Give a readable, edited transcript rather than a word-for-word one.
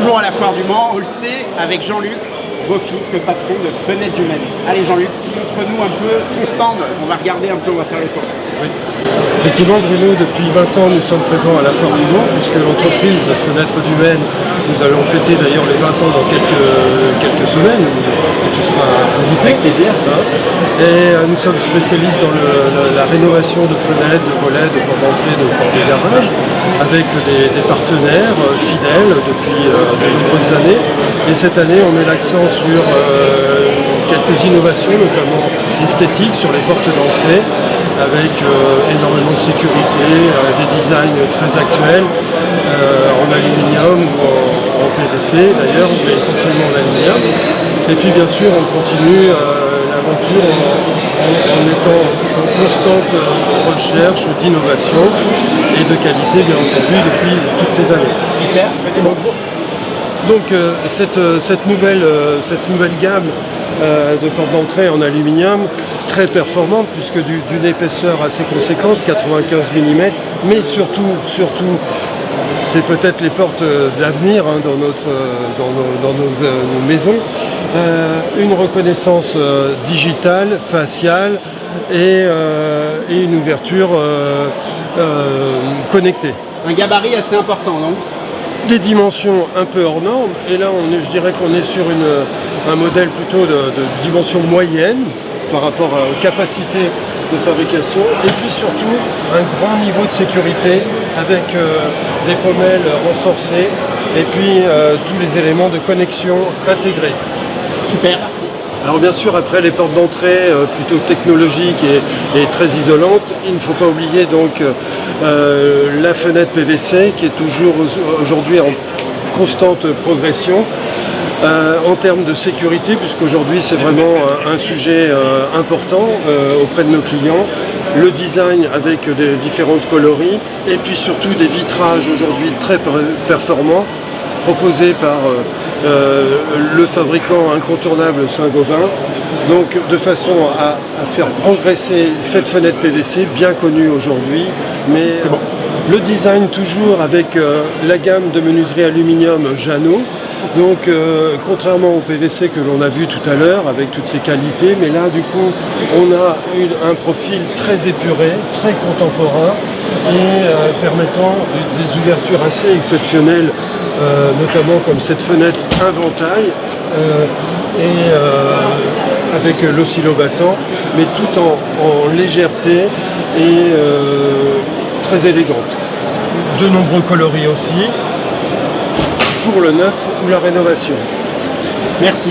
Toujours à la foire du Mans, on le sait, avec Jean-Luc, beau-fils, le patron de Fenêtres du Maine. Allez Jean-Luc, montre-nous un peu ton stand, on va regarder un peu, on va faire le tour. Oui. Effectivement Bruno, depuis 20 ans nous sommes présents à la foire du Mans, puisque l'entreprise Fenêtres du Maine, nous allons fêter d'ailleurs les 20 ans dans quelques semaines, où tu seras invité. Avec plaisir. Et nous sommes spécialistes dans la rénovation de fenêtres, de volets, de portes d'entrée, de portes de garage, avec des partenaires fidèles depuis de nombreuses années. Et cette année, on met l'accent sur quelques innovations, notamment esthétiques, sur les portes d'entrée, avec énormément de sécurité, des designs très actuels, en aluminium ou en PVC d'ailleurs, mais essentiellement en aluminium. Et puis bien sûr, on continue l'aventure en étant en constante recherche d'innovation et de qualité, bien entendu, depuis toutes ces années. Super. Donc cette nouvelle gamme de portes d'entrée en aluminium, très performante, puisque d'une épaisseur assez conséquente, 95 mm, mais surtout, c'est peut-être les portes d'avenir dans nos maisons. Une reconnaissance digitale, faciale et une ouverture connectée. Un gabarit assez important, non? Des dimensions un peu hors normes, et là je dirais qu'on est sur un modèle plutôt de dimension moyenne par rapport aux capacités de fabrication, et puis surtout un grand niveau de sécurité avec des pommelles renforcées et puis tous les éléments de connexion intégrés. Super. Alors bien sûr, après les portes d'entrée plutôt technologiques et très isolantes, il ne faut pas oublier donc la fenêtre PVC qui est toujours aujourd'hui en constante progression en termes de sécurité, puisqu'aujourd'hui c'est vraiment un sujet important auprès de nos clients. Le design avec des différentes coloris et puis surtout des vitrages aujourd'hui très performants proposés par le fabricant incontournable Saint-Gobain, donc de façon à faire progresser cette fenêtre PVC bien connue aujourd'hui, mais le design toujours avec la gamme de menuiserie aluminium Jeannot, donc contrairement au PVC que l'on a vu tout à l'heure avec toutes ses qualités, mais là du coup on a un profil très épuré, très contemporain et permettant des ouvertures assez exceptionnelles, notamment comme cette fenêtre inventail avec l'oscillobattant, mais tout en légèreté et très élégante. De nombreux coloris aussi pour le neuf ou la rénovation. Merci.